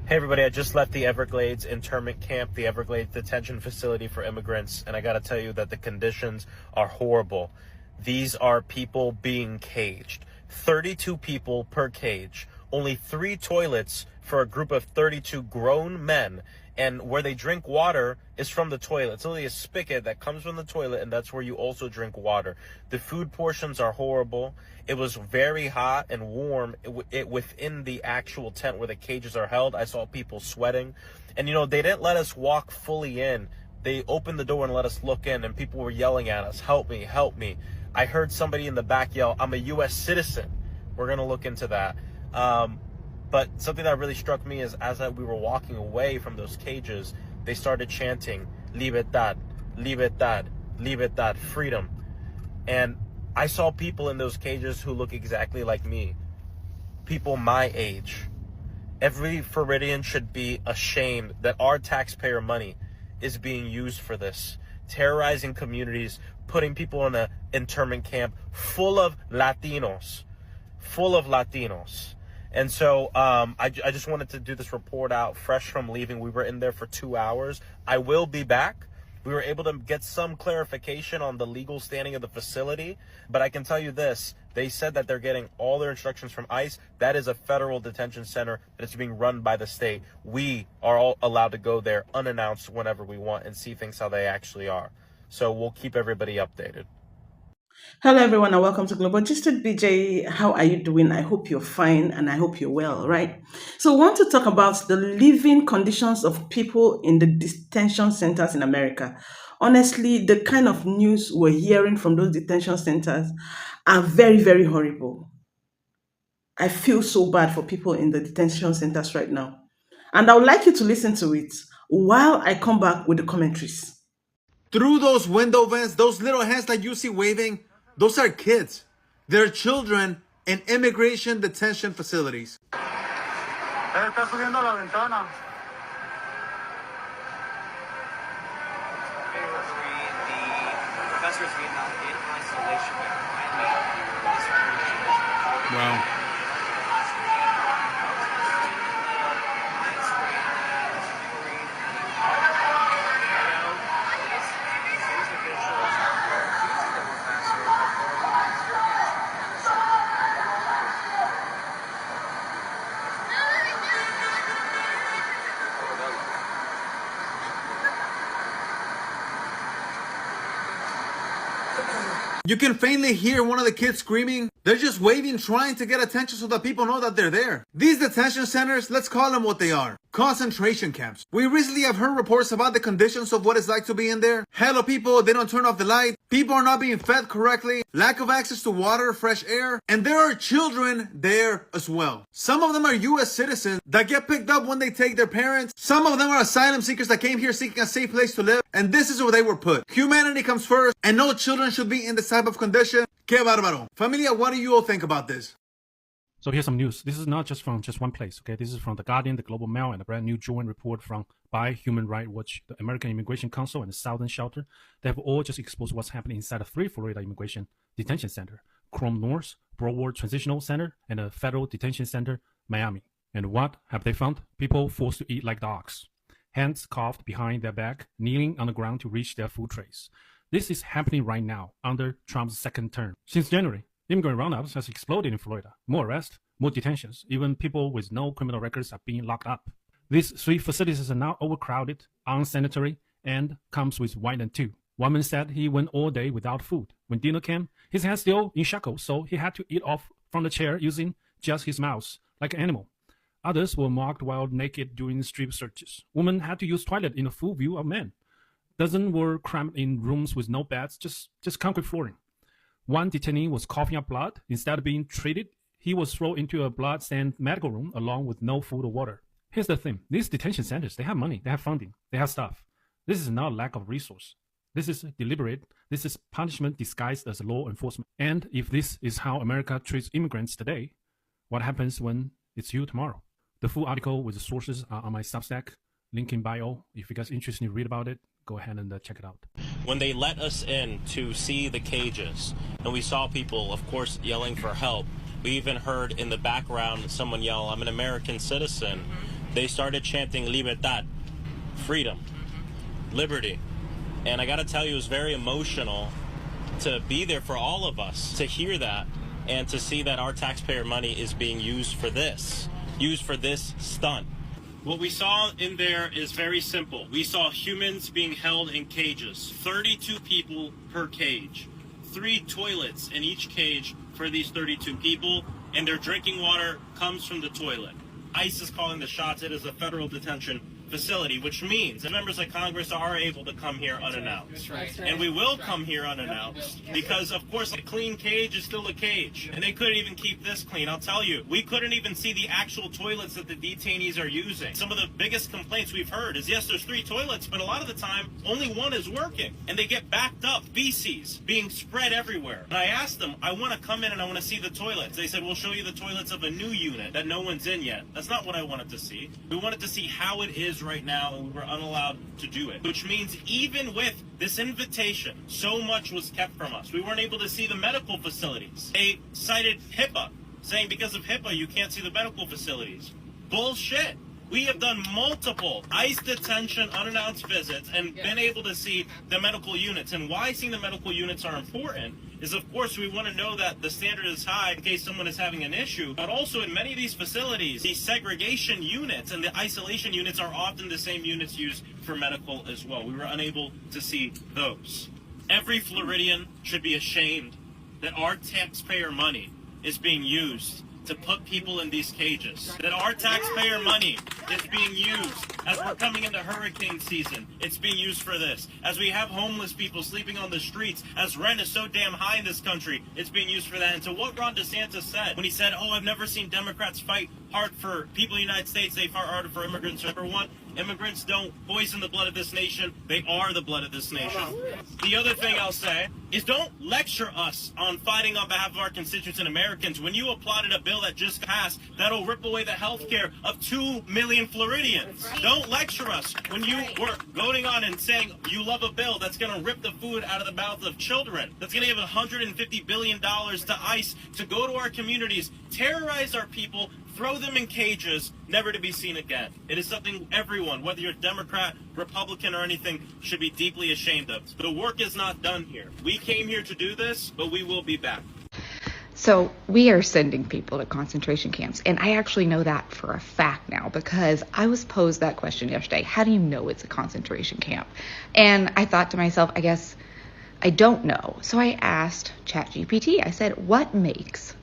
Hey everybody, I just left the Everglades internment camp, the Everglades detention facility for immigrants, and I gotta tell you that the conditions are horrible. These are people being caged. 32 people per cage, only 3 toilets for a group of 32 grown men, and where they drink water is from the toilet. It's only a spigot that comes from the toilet, and that's where you also drink water. The food portions are horrible. It was very hot and warm within the actual tent where the cages are held. I saw people sweating, and they didn't let us walk fully in. They opened the door and let us look in, and people were yelling at us, "Help me, help me." I heard somebody in the back yell, "I'm a U.S. citizen." We're going to look into that. But something that really struck me is as we were walking away from those cages, they started chanting, "Libertad, libertad, libertad," freedom. And I saw people in those cages who look exactly like me, people my age. Every Floridian should be ashamed that our taxpayer money is being used for this, terrorizing communities, putting people in an internment camp full of Latinos. And so I just wanted to do this report out fresh from leaving. We were in there for 2 hours. I will be back. We were able to get some clarification on the legal standing of the facility, but I can tell you this. They said that they're getting all their instructions from ICE. That is a federal detention center that is being run by the state. We are all allowed to go there unannounced whenever we want and see things how they actually are. So we'll keep everybody updated. Hello, everyone, and welcome to Global Gist with BJ. How are you doing? I hope you're fine and I hope you're well, right? So, I want to talk about the living conditions of people in the detention centers in America. Honestly, the kind of news we're hearing from those detention centers are very, very horrible. I feel so bad for people in the detention centers right now. And I would like you to listen to it while I come back with the commentaries. Through those window vents, those little hands that you see waving, those are kids. They're children in immigration detention facilities. Está subiendo la ventana. Wow. You can faintly hear one of the kids screaming. They're just waving, trying to get attention so that people know that they're there. These detention centers, let's call them what they are. Concentration camps. We recently have heard reports about the conditions of what it's like to be in there. Hello people, they don't turn off the light. People are not being fed correctly. Lack of access to water, fresh air. And there are children there as well. Some of them are U.S. citizens that get picked up when they take their parents. Some of them are asylum seekers that came here seeking a safe place to live. And this is where they were put. Humanity comes first, and no children should be in this type of condition. Que bárbaro. Familia, what do you all think about this? So here's some news. This is not just from just one place, okay? This is from The Guardian, The Global Mail, and a brand new joint report by Human Rights Watch, the American Immigration Council, and the Southern Shelter. They have all just exposed what's happening inside of 3 Florida immigration detention center: Chrome North, Broward Transitional Center, and a federal detention center, Miami. And what have they found? People forced to eat like dogs. Hands cuffed behind their back, kneeling on the ground to reach their food trays. This is happening right now under Trump's second term. Since January, immigrant roundups has exploded in Florida. More arrests, more detentions. Even people with no criminal records are being locked up. These 3 facilities are now overcrowded, unsanitary, and comes with wine and two. One man said he went all day without food. When dinner came, his hands still in shackles, so he had to eat off from the chair using just his mouth, like an animal. Others were marked while naked during strip searches. Women had to use toilet in a full view of men. Dozens were crammed in rooms with no beds, just concrete flooring. One detainee was coughing up blood. Instead of being treated, he was thrown into a blood-stained medical room along with no food or water. Here's the thing. These detention centers, they have money, they have funding, they have staff. This is not lack of resource. This is deliberate. This is punishment disguised as law enforcement. And if this is how America treats immigrants today, what happens when it's you tomorrow? The full article with the sources are on my Substack, link in bio. If you guys are interested to read about it, go ahead and check it out. When they let us in to see the cages, and we saw people, of course, yelling for help, we even heard in the background someone yell, "I'm an American citizen." they started chanting libertad, freedom, liberty. And I got to tell you, it was very emotional to be there for all of us, to hear that and to see that our taxpayer money is being used for this stunt. What we saw in there is very simple. We saw humans being held in cages, 32 people per cage, 3 toilets in each cage for these 32 people, and their drinking water comes from the toilet. ICE is calling the shots. It is a federal detention facility, which means that members of Congress are able to come here unannounced. That's right. And we will come here unannounced because, of course, a clean cage is still a cage. And they couldn't even keep this clean. I'll tell you, we couldn't even see the actual toilets that the detainees are using. Some of the biggest complaints we've heard is, yes, there's 3 toilets, but a lot of the time, only one is working. And they get backed up, feces being spread everywhere. And I asked them, I want to come in and I want to see the toilets. They said, we'll show you the toilets of a new unit that no one's in yet. That's not what I wanted to see. We wanted to see how it is right now, and we were unallowed to do it. Which means even with this invitation, so much was kept from us. We weren't able to see the medical facilities. They cited HIPAA, saying because of HIPAA, you can't see the medical facilities. Bullshit. We have done multiple ICE detention unannounced visits and been able to see the medical units. And why seeing the medical units are important is, of course, we want to know that the standard is high in case someone is having an issue. But also in many of these facilities, the segregation units and the isolation units are often the same units used for medical as well. We were unable to see those. Every Floridian should be ashamed that our taxpayer money is being used to put people in these cages. That our taxpayer money is being used as we're coming into hurricane season. It's being used for this. As we have homeless people sleeping on the streets, as rent is so damn high in this country, it's being used for that. And to what Ron DeSantis said when he said, oh, I've never seen Democrats fight hard for people in the United States, they fight harder for immigrants. Number one, immigrants don't poison the blood of this nation. They are the blood of this nation. The other thing I'll say is don't lecture us on fighting on behalf of our constituents and Americans when you applauded a bill that just passed that'll rip away the health care of 2 million Floridians. Don't lecture us when you were voting on and saying you love a bill that's going to rip the food out of the mouths of children, that's going to give $150 billion to ICE to go to our communities, terrorize our people, throw them in cages, never to be seen again. It is something everyone, whether you're Democrat, Republican, or anything, should be deeply ashamed of. The work is not done here. We came here to do this, but we will be back. So we are sending people to concentration camps. And I actually know that for a fact now because I was posed that question yesterday. How do you know it's a concentration camp? And I thought to myself, I guess I don't know. So I asked ChatGPT. I said, what makes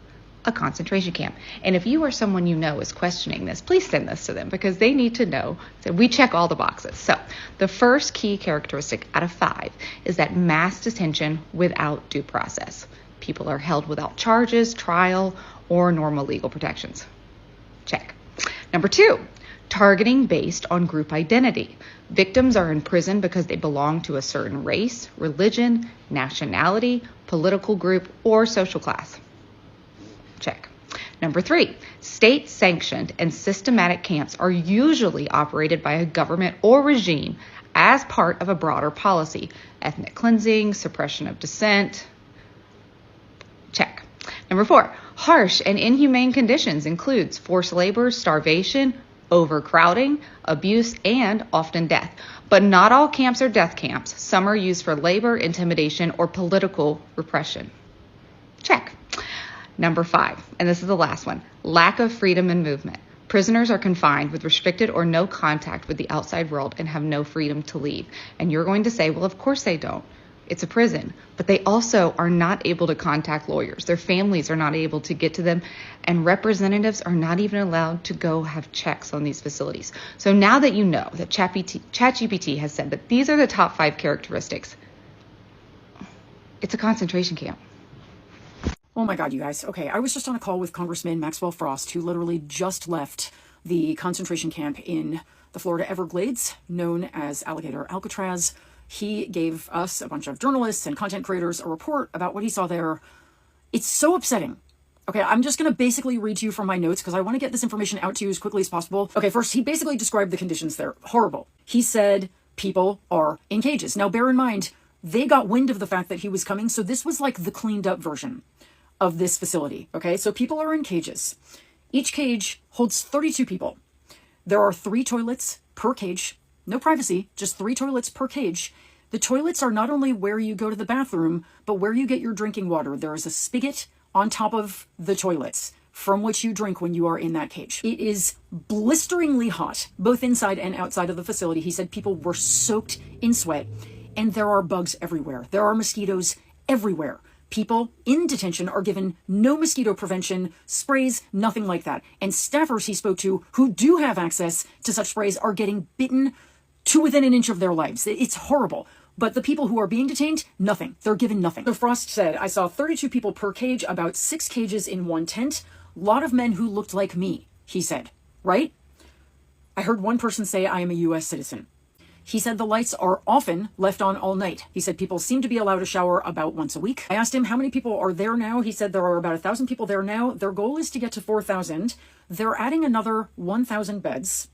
a concentration camp? And if you or someone you know is questioning this, please send this to them because they need to know that we check all the boxes. So the first key characteristic out of 5 is that mass detention without due process. People are held without charges, trial, or normal legal protections. Check. Number 2, targeting based on group identity. Victims are in prison because they belong to a certain race, religion, nationality, political group, or social class. Check. Number 3, state-sanctioned and systematic camps are usually operated by a government or regime as part of a broader policy. Ethnic cleansing, suppression of dissent. Check. Number 4, harsh and inhumane conditions includes forced labor, starvation, overcrowding, abuse, and often death. But not all camps are death camps. Some are used for labor, intimidation, or political repression. Check. Number 5, and this is the last one, lack of freedom and movement. Prisoners are confined with restricted or no contact with the outside world and have no freedom to leave. And you're going to say, well, of course they don't. It's a prison. But they also are not able to contact lawyers. Their families are not able to get to them. And representatives are not even allowed to go have checks on these facilities. So now that you know that ChatGPT has said that these are the top 5 characteristics, it's a concentration camp. Oh my God, you guys. Okay, I was just on a call with Congressman Maxwell Frost, who literally just left the concentration camp in the Florida Everglades, known as Alligator Alcatraz. He gave us, a bunch of journalists and content creators, a report about what he saw there. It's so upsetting. Okay, I'm just going to basically read to you from my notes because I want to get this information out to you as quickly as possible. Okay, first, he basically described the conditions there. Horrible. He said people are in cages. Now, bear in mind, they got wind of the fact that he was coming, so this was like the cleaned up version of this facility. Okay, so people are in cages. Each cage holds 32 people. There are 3 toilets per cage. No privacy, just 3 toilets per cage. The toilets are not only where you go to the bathroom, but where you get your drinking water. There is a spigot on top of the toilets from which you drink when you are in that cage. It is blisteringly hot, both inside and outside of the facility. He said people were soaked in sweat, and there are bugs everywhere. There are mosquitoes everywhere. People in detention are given no mosquito prevention sprays, nothing like that. And staffers he spoke to who do have access to such sprays are getting bitten to within an inch of their lives. It's horrible. But the people who are being detained, nothing. They're given nothing. So Frost said, I saw 32 people per cage, about 6 cages in one tent. A lot of men who looked like me, he said. Right? I heard one person say, I am a U.S. citizen. He said the lights are often left on all night. He said people seem to be allowed to shower about once a week. I asked him how many people are there now. He said there are about 1,000 people there now. Their goal is to get to 4,000. They're adding another 1,000 beds.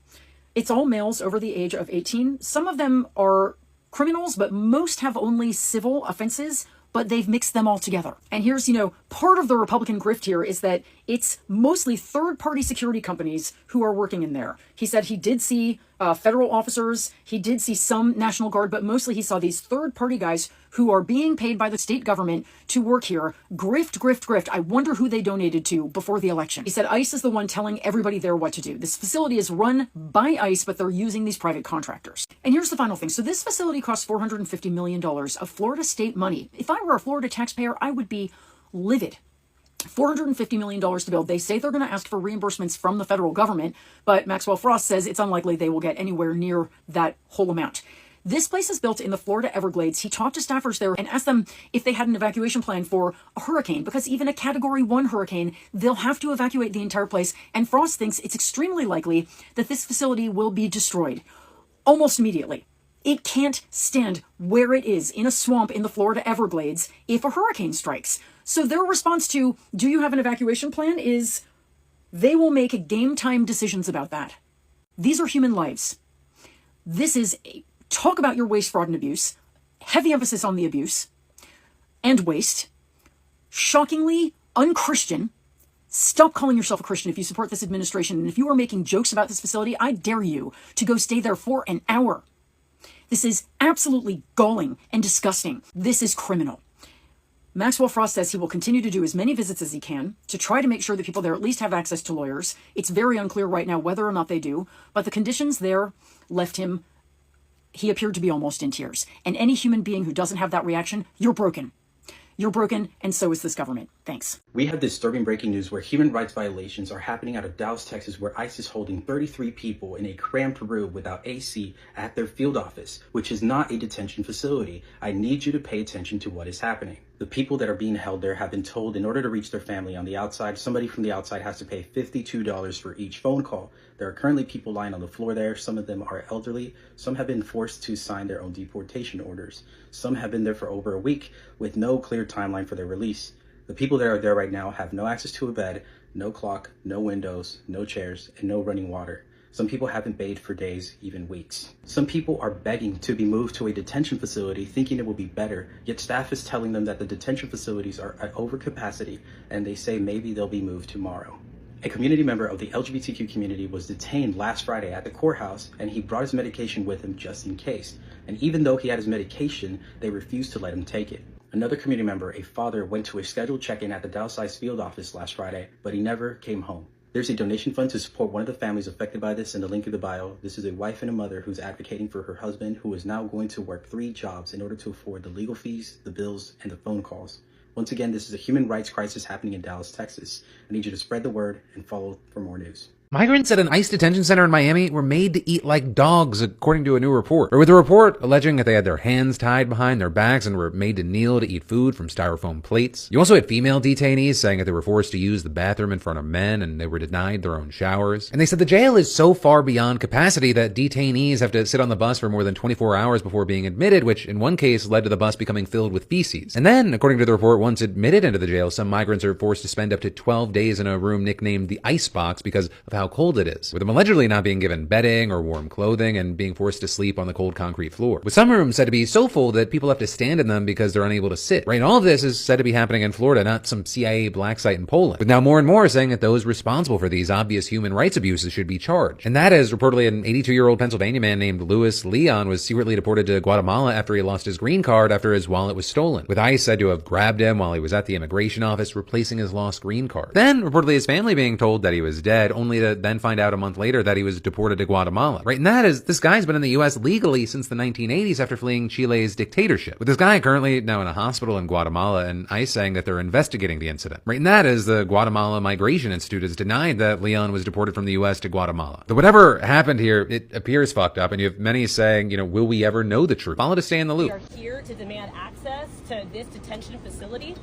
It's all males over the age of 18. Some of them are criminals, but most have only civil offenses, but they've mixed them all together. And here's, part of the Republican grift here is that it's mostly third-party security companies who are working in there. He said he did see federal officers, he did see some National Guard, but mostly he saw these third-party guys who are being paid by the state government to work here. Grift, grift, grift. I wonder who they donated to before the election. He said ICE is the one telling everybody there what to do. This facility is run by ICE, but they're using these private contractors. And here's the final thing. So this facility costs $450 million of Florida state money. If I were a Florida taxpayer, I would be livid. $450 million to build. They say they're going to ask for reimbursements from the federal government, but Maxwell Frost says it's unlikely they will get anywhere near that whole amount. This place is built in the Florida Everglades. He talked to staffers there and asked them if they had an evacuation plan for a hurricane, because even a Category 1 hurricane, they'll have to evacuate the entire place. And Frost thinks it's extremely likely that this facility will be destroyed almost immediately. It can't stand where it is in a swamp in the Florida Everglades if a hurricane strikes. So their response to, do you have an evacuation plan, is they will make game time decisions about that. These are human lives. This is talk about your waste, fraud, and abuse. Heavy emphasis on the abuse and waste. Shockingly unchristian. Stop calling yourself a Christian if you support this administration. And if you are making jokes about this facility, I dare you to go stay there for an hour. This is absolutely galling and disgusting. This is criminal. Maxwell Frost says he will continue to do as many visits as he can to try to make sure that people there at least have access to lawyers. It's very unclear right now whether or not they do, but the conditions there left him, he appeared to be almost in tears. And any human being who doesn't have that reaction, you're broken. You're broken, and so is this government. Thanks. We have disturbing breaking news where human rights violations are happening out of Dallas, Texas, where ICE is holding 33 people in a cramped room without AC at their field office, which is not a detention facility. I need you to pay attention to what is happening. The people that are being held there have been told in order to reach their family on the outside, somebody from the outside has to pay $52 for each phone call. There are currently people lying on the floor there. Some of them are elderly. Some have been forced to sign their own deportation orders. Some have been there for over a week with no clear timeline for their release. The people that are there right now have no access to a bed, no clock, no windows, no chairs, and no running water. Some people haven't bathed for days, even weeks. Some people are begging to be moved to a detention facility thinking it will be better, yet staff is telling them that the detention facilities are at overcapacity and they say maybe they'll be moved tomorrow. A community member of the LGBTQ community was detained last Friday at the courthouse, and he brought his medication with him just in case. And even though he had his medication, they refused to let him take it. Another community member, a father, went to a scheduled check-in at the Dallas ICE field office last Friday, but he never came home. There's a donation fund to support one of the families affected by this in the link in the bio. This is a wife and a mother who's advocating for her husband, who is now going to work 3 jobs in order to afford the legal fees, the bills, and the phone calls. Once again, this is a human rights crisis happening in Dallas, Texas. I need you to spread the word and follow for more news. Migrants at an ICE detention center in Miami were made to eat like dogs, according to a new report. Or with a report alleging that they had their hands tied behind their backs and were made to kneel to eat food from styrofoam plates. You also had female detainees saying that they were forced to use the bathroom in front of men and they were denied their own showers. And they said the jail is so far beyond capacity that detainees have to sit on the bus for more than 24 hours before being admitted, which in one case led to the bus becoming filled with feces. And then, according to the report, once admitted into the jail, some migrants are forced to spend up to 12 days in a room nicknamed the Ice Box because of how how cold it is, with them allegedly not being given bedding or warm clothing and being forced to sleep on the cold concrete floor, with some rooms said to be so full that people have to stand in them because they're unable to sit. Right, and all of this is said to be happening in Florida, not some CIA black site in Poland, with now more and more saying that those responsible for these obvious human rights abuses should be charged. And that is reportedly an 82-year-old Pennsylvania man named Louis Leon was secretly deported to Guatemala after he lost his green card after his wallet was stolen, with ICE said to have grabbed him while he was at the immigration office replacing his lost green card. Then reportedly his family being told that he was dead, only to then find out a month later that he was deported to Guatemala. Right, and that is, this guy's been in the US legally since the 1980s after fleeing Chile's dictatorship, with this guy currently now in a hospital in Guatemala and ICE saying that they're investigating the incident. Right, and that is, the Guatemala Migration Institute has denied that Leon was deported from the US to Guatemala. But whatever happened here, it appears fucked up, and you have many saying, will we ever know the truth? Follow to stay in the loop. We are here to demand access to this detention facility.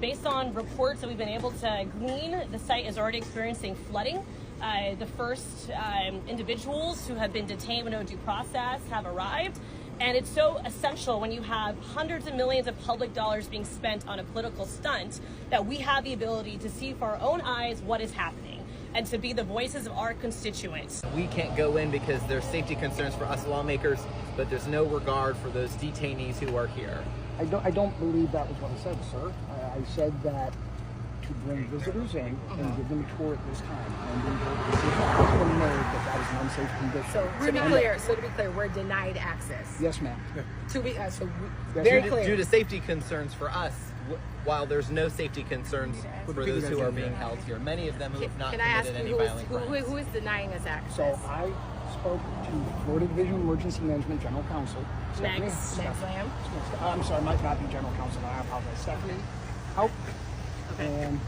Based on reports that we've been able to glean, the site is already experiencing flooding. The first individuals who have been detained with no due process have arrived. And it's so essential when you have hundreds of millions of public dollars being spent on a political stunt that we have the ability to see for our own eyes what is happening and to be the voices of our constituents. We can't go in because there's safety concerns for us lawmakers, but there's no regard for those detainees who are here. I don't believe that was what I said, sir. I said that to bring visitors in and give them a tour at this time. And being told to see if I let them know that is an unsafe condition. So to be clear, we're denied access. Yes, ma'am. Very clear. Due to safety concerns for us, while there's no safety concerns for those who are being held here. Many of them who have not committed any violent crimes. Who is denying us access? So I spoke to Florida Division of Emergency Management General Counsel. Max Lamb? I'm sorry, might not be General Counsel. I apologize. Stephanie Haupt. Okay. And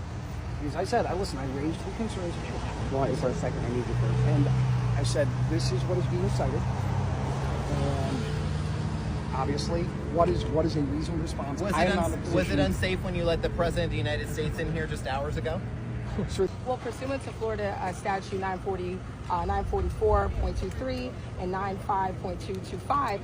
as I said, I raised the concerns that you have. Well, for a second, I need you first. And I said, this is what is being cited. And obviously, what is a reasonable response? Was it unsafe when you let the President of the United States in here just hours ago? Well, pursuant to Florida Statute 944.23 and 95.225,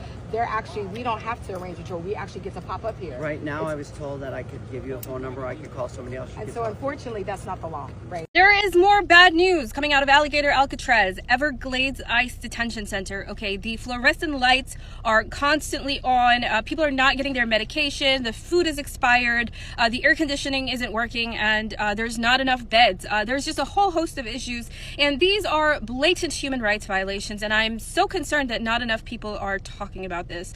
we don't have to arrange a tour. We actually get to pop up here. Right now, I was told that I could give you a phone number, I could call somebody else. And so unfortunately, that's not the law, right? There is more bad news coming out of Alligator Alcatraz, Everglades ICE Detention Center. Okay, the fluorescent lights are constantly on. People are not getting their medication. The food is expired. The air conditioning isn't working, and there's not enough beds. There's just a whole host of issues, and these are blatant human rights violations, and I'm so concerned that not enough people are talking about this.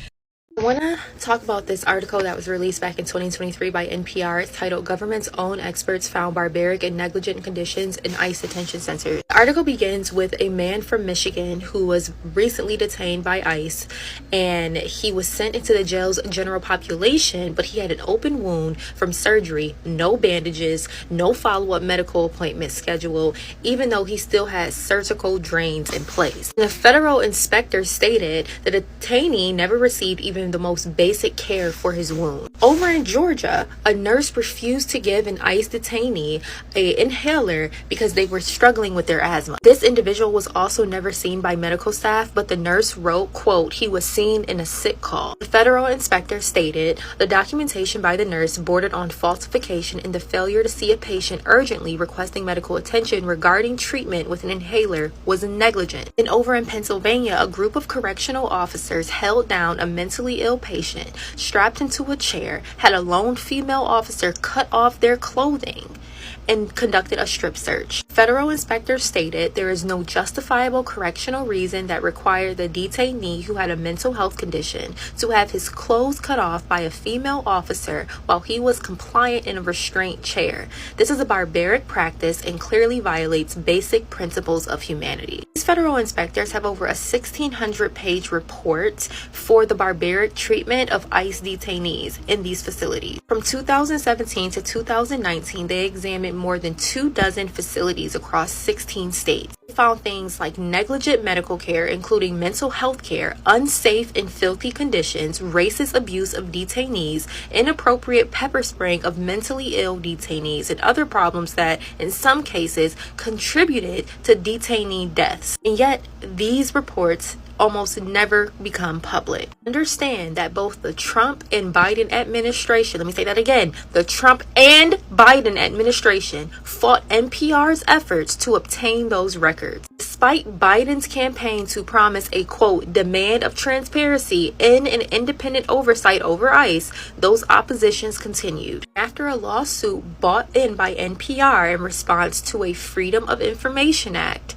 I want to talk about this article that was released back in 2023 by NPR. It's titled "Government's Own Experts Found Barbaric and Negligent Conditions in ICE Detention Centers." The article begins with a man from Michigan who was recently detained by ICE, and he was sent into the jail's general population, but he had an open wound from surgery, no bandages, no follow-up medical appointment scheduled, even though he still had surgical drains in place. The federal inspector stated the detainee never received even the most basic care for his wound. Over in Georgia, a nurse refused to give an ICE detainee an inhaler because they were struggling with their asthma. This individual was also never seen by medical staff, but the nurse wrote, quote, "He was seen in a sick call." The federal inspector stated the documentation by the nurse bordered on falsification in the failure to see a patient urgently requesting medical attention regarding treatment with an inhaler was negligent. And over in Pennsylvania, a group of correctional officers held down a mentally ill patient strapped into a chair, had a lone female officer cut off their clothing, and conducted a strip search. Federal inspectors stated there is no justifiable correctional reason that required the detainee who had a mental health condition to have his clothes cut off by a female officer while he was compliant in a restraint chair. This is a barbaric practice and clearly violates basic principles of humanity. These federal inspectors have over a 1,600-page report for the barbaric treatment of ICE detainees in these facilities. From 2017 to 2019, they examined more than 24 facilities across 16 states. They found things like negligent medical care, including mental health care, unsafe and filthy conditions, racist abuse of detainees, inappropriate pepper spraying of mentally ill detainees, and other problems that, in some cases, contributed to detainee deaths. And yet, these reports almost never become public. Understand that both the Trump and Biden administration, let me say that again, the Trump and Biden administration fought NPR's efforts to obtain those records. Despite Biden's campaign to promise a, quote, demand of transparency in an independent oversight over ICE, those oppositions continued. After a lawsuit brought in by NPR in response to a Freedom of Information Act,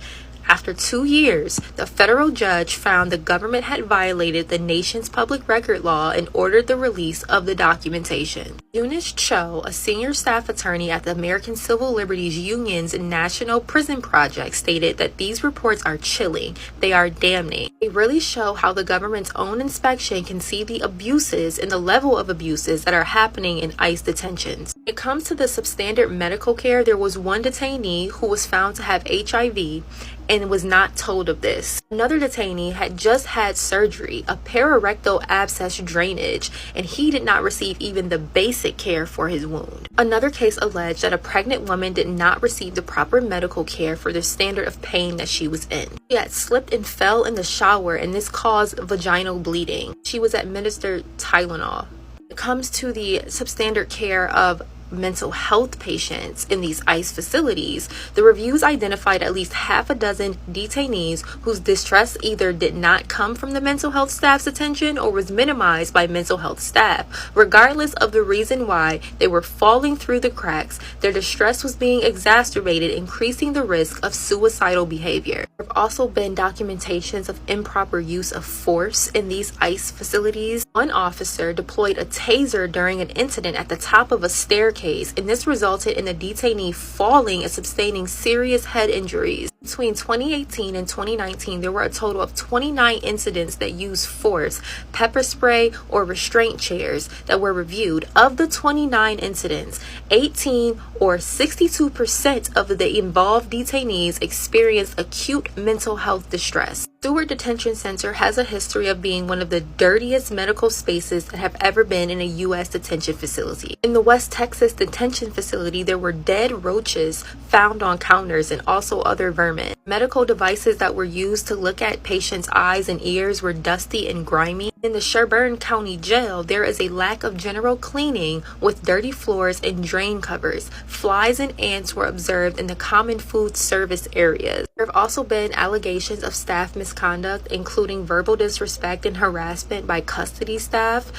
after 2 years, the federal judge found the government had violated the nation's public record law and ordered the release of the documentation. Eunice Cho, a senior staff attorney at the American Civil Liberties Union's National Prison Project, stated that these reports are chilling. They are damning. They really show how the government's own inspection can see the abuses and the level of abuses that are happening in ICE detentions. When it comes to the substandard medical care, there was one detainee who was found to have HIV and was not told of this. Another detainee had just had surgery, a pararectal abscess drainage, and he did not receive even the basic care for his wound. Another case alleged that a pregnant woman did not receive the proper medical care for the standard of pain that she was in. She had slipped and fell in the shower, and this caused vaginal bleeding. She was administered Tylenol. When it comes to the substandard care of mental health patients in these ICE facilities, the reviews identified at least half a dozen detainees whose distress either did not come from the mental health staff's attention or was minimized by mental health staff. Regardless of the reason why they were falling through the cracks, their distress was being exacerbated, increasing the risk of suicidal behavior. There have also been documentations of improper use of force in these ICE facilities. One officer deployed a taser during an incident at the top of a staircase, and this resulted in the detainee falling and sustaining serious head injuries. Between 2018 and 2019, there were a total of 29 incidents that used force, pepper spray, or restraint chairs that were reviewed. Of the 29 incidents, 18 or 62% of the involved detainees experienced acute mental health distress. Stewart Detention Center has a history of being one of the dirtiest medical spaces that have ever been in a U.S. detention facility. In the West Texas detention facility, there were dead roaches found on counters and also other vermin. Medical devices that were used to look at patients' eyes and ears were dusty and grimy. In the Sherburne County Jail, there is a lack of general cleaning with dirty floors and drain covers. Flies and ants were observed in the common food service areas. There have also been allegations of staff misconduct, including verbal disrespect and harassment by custody staff,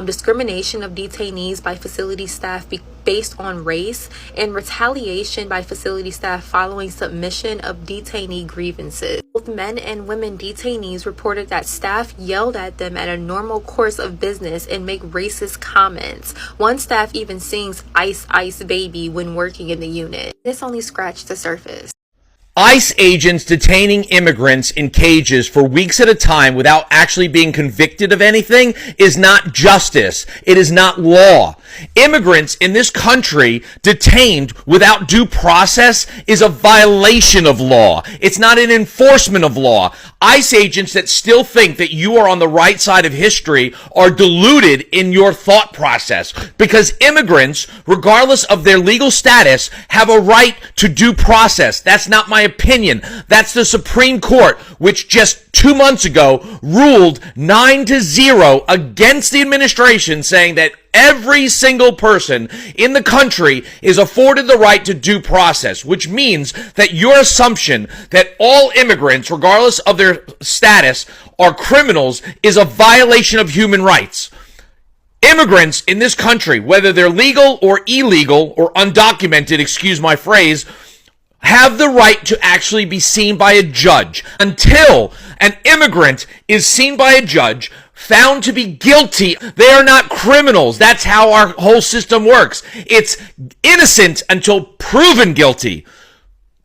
discrimination of detainees by facility staff based on race, and retaliation by facility staff following submission of detainee grievances. Both men and women detainees reported that staff yelled at them at a normal course of business and make racist comments. One staff even sings "Ice Ice Baby" when working in the unit. This only scratched the surface. ICE agents detaining immigrants in cages for weeks at a time without actually being convicted of anything is not justice. It is not law. Immigrants in this country detained without due process is a violation of law. It's not an enforcement of law. ICE agents that still think that you are on the right side of history are deluded in your thought process, because immigrants, regardless of their legal status, have a right to due process. That's not my opinion. That's the Supreme Court, which just 2 months ago ruled 9-0 against the administration, saying that every single person in the country is afforded the right to due process, which means that your assumption that all immigrants, regardless of their status, are criminals is a violation of human rights. Immigrants in this country, whether they're legal or illegal or undocumented, excuse my phrase, have the right to actually be seen by a judge. Until an immigrant is seen by a judge, found to be guilty, they are not criminals. That's how our whole system works. It's innocent until proven guilty.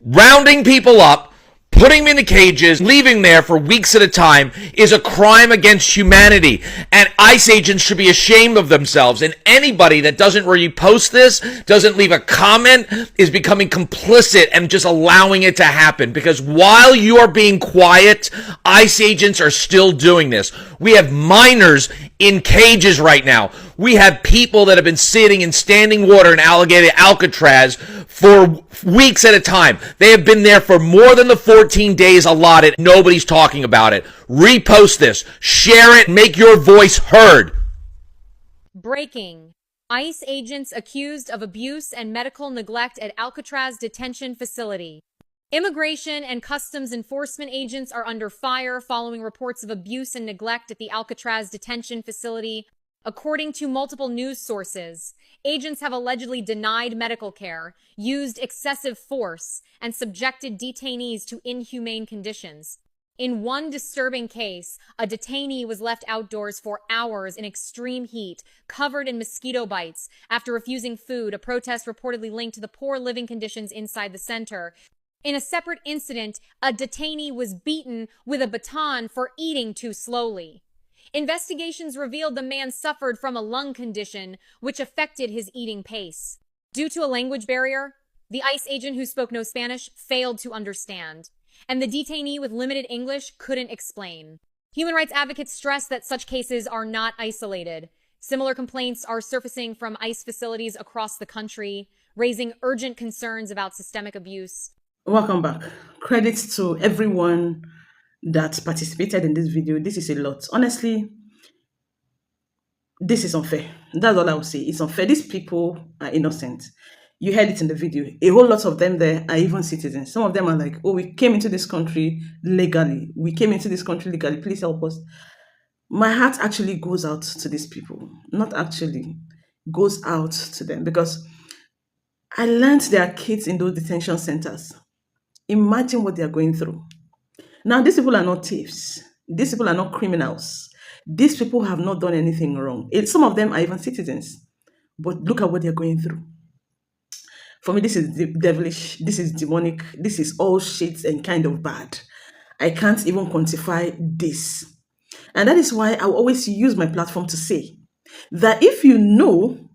Rounding people up, putting them in the cages, leaving there for weeks at a time is a crime against humanity. And ICE agents should be ashamed of themselves. And anybody that doesn't repost this, doesn't leave a comment, is becoming complicit and just allowing it to happen. Because while you are being quiet, ICE agents are still doing this. We have minors in cages right now. We have people that have been sitting in standing water in Alligator Alcatraz for weeks at a time. They have been there for more than the 14 days allotted. Nobody's talking about it. Repost this, share it, make your voice heard. Breaking. ICE agents accused of abuse and medical neglect at Alcatraz detention facility. Immigration and Customs Enforcement agents are under fire following reports of abuse and neglect at the Alcatraz detention facility. According to multiple news sources, agents have allegedly denied medical care, used excessive force, and subjected detainees to inhumane conditions. In one disturbing case, a detainee was left outdoors for hours in extreme heat, covered in mosquito bites, after refusing food, a protest reportedly linked to the poor living conditions inside the center. In a separate incident, a detainee was beaten with a baton for eating too slowly. Investigations revealed the man suffered from a lung condition, which affected his eating pace. Due to a language barrier, the ICE agent who spoke no Spanish failed to understand, and the detainee with limited English couldn't explain. Human rights advocates stress that such cases are not isolated. Similar complaints are surfacing from ICE facilities across the country, raising urgent concerns about systemic abuse. Welcome back. Credits to everyone that participated in this video. This is a lot. Honestly, this is unfair. That's all I will say. It's unfair. These people are innocent. You heard it in the video. A whole lot of them there are even citizens. Some of them are like, oh, we came into this country legally. We came into this country legally. Please help us. My heart actually goes out to these people. Not actually. Goes out to them. Because I learned there are kids in those detention centers. Imagine what they are going through. Now, these people are not thieves. These people are not criminals. These people have not done anything wrong. Some of them are even citizens. But look at what they're going through. For me, this is devilish. This is demonic. This is all shit and kind of bad. I can't even quantify this. And that is why I will always use my platform to say that if you know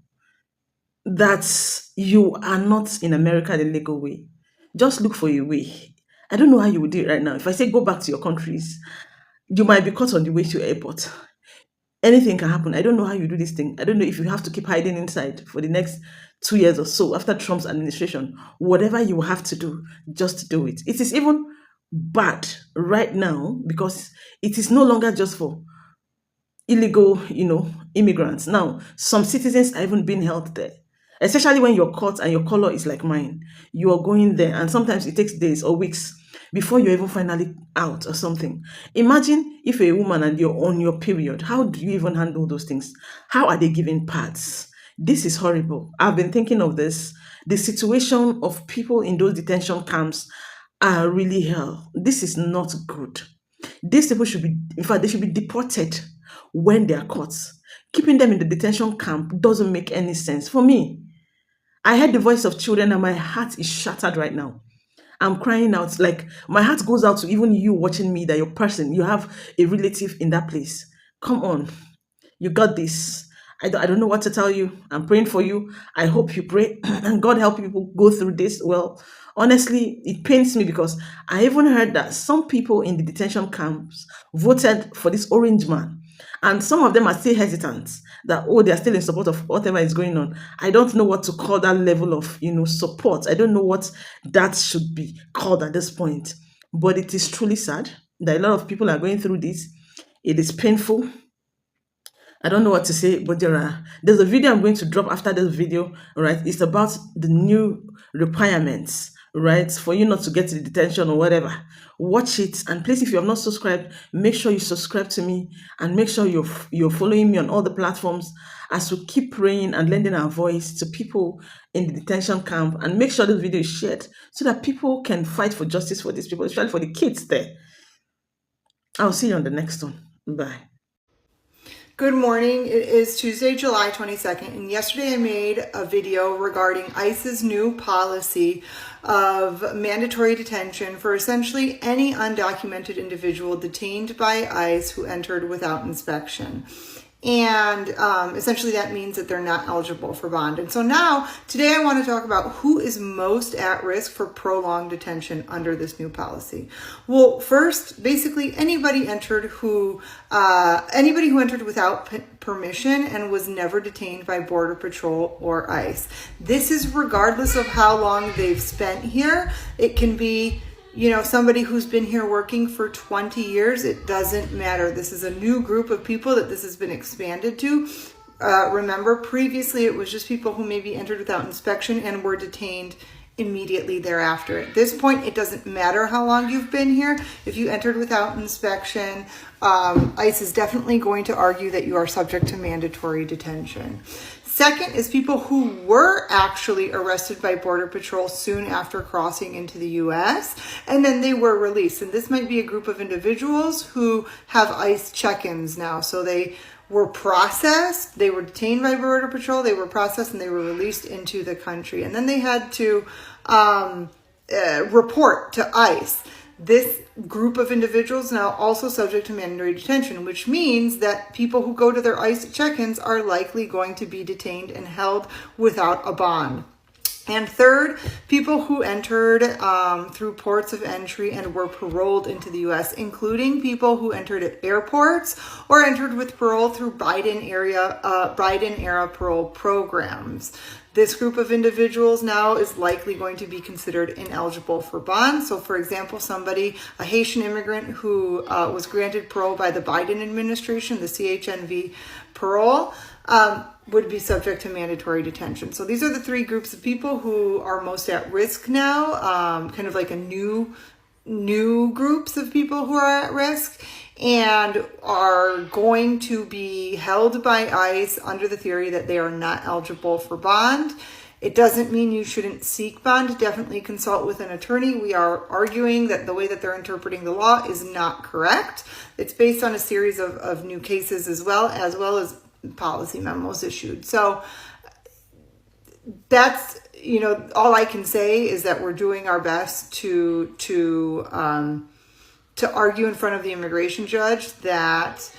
that you are not in America the legal way, just look for a way. I don't know how you would do it right now. If I say go back to your countries, you might be caught on the way to your airport. Anything can happen. I don't know how you do this thing. I don't know if you have to keep hiding inside for the next 2 years or so after Trump's administration. Whatever you have to do, just do it. It is even bad right now because it is no longer just for illegal, immigrants. Now, some citizens are even being held there. Especially when you're caught and your color is like mine. You are going there and sometimes it takes days or weeks before you're even finally out or something. Imagine if you're a woman and you're on your period. How do you even handle those things? How are they giving pads? This is horrible. I've been thinking of this. The situation of people in those detention camps are really hell. This is not good. These people should be, in fact, they should be deported when they are caught. Keeping them in the detention camp doesn't make any sense. For me, I heard the voice of children and my heart is shattered right now. I'm crying out. Like, my heart goes out to even you watching me, that your person, you have a relative in that place. Come on. You got this. I don't know what to tell you. I'm praying for you. I hope you pray and God help people go through this. Well, honestly, it pains me because I even heard that some people in the detention camps voted for this orange man. And some of them are still hesitant that, oh, they are still in support of whatever is going on. I don't know what to call that level of, support. I don't know what that should be called at this point. But it is truly sad that a lot of people are going through this. It is painful. I don't know what to say, but there's a video I'm going to drop after this video, right? It's about the new requirements, right? For you not to get to the detention or whatever. Watch it, and please, if you have not subscribed, make sure you subscribe to me and make sure you're following me on all the platforms as we keep praying and lending our voice to people in the detention camp, and make sure this video is shared so that people can fight for justice for these people, especially for the kids there. I'll see you on the next one. Bye. Good morning. It is Tuesday, July 22nd, and yesterday I made a video regarding ICE's new policy of mandatory detention for essentially any undocumented individual detained by ICE who entered without inspection. And essentially that means that they're not eligible for bond. And so now, today I want to talk about who is most at risk for prolonged detention under this new policy. Well, first, basically anybody who entered without permission and was never detained by Border Patrol or ICE. This is regardless of how long they've spent here. It can be somebody who's been here working for 20 years, it doesn't matter. This is a new group of people that this has been expanded to. Remember, previously it was just people who maybe entered without inspection and were detained immediately thereafter. At this point, it doesn't matter how long you've been here. If you entered without inspection, ICE is definitely going to argue that you are subject to mandatory detention. Second is people who were actually arrested by Border Patrol soon after crossing into the U.S. and then they were released. And this might be a group of individuals who have ICE check-ins now. So they were processed, they were detained by Border Patrol, they were processed, and they were released into the country. And then they had to report to ICE. This group of individuals now also subject to mandatory detention, which means that people who go to their ICE check-ins are likely going to be detained and held without a bond. And third, people who entered through ports of entry and were paroled into the U.S., including people who entered at airports or entered with parole through Biden-era parole programs. This group of individuals now is likely going to be considered ineligible for bond. So, for example, a Haitian immigrant who was granted parole by the Biden administration, the CHNV parole, would be subject to mandatory detention. So these are the three groups of people who are most at risk now, kind of like a new groups of people who are at risk and are going to be held by ICE under the theory that they are not eligible for bond. It doesn't mean you shouldn't seek bond. Definitely consult with an attorney. We are arguing that the way that they're interpreting the law is not correct. It's based on a series of new cases as well as policy memos issued. So that's, all I can say is that we're doing our best to argue in front of the immigration judge that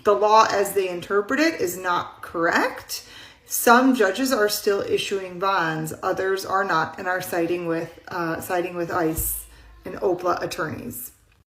the law as they interpret it is not correct. Some judges are still issuing bonds, others are not, and are siding with ICE and OPLA attorneys.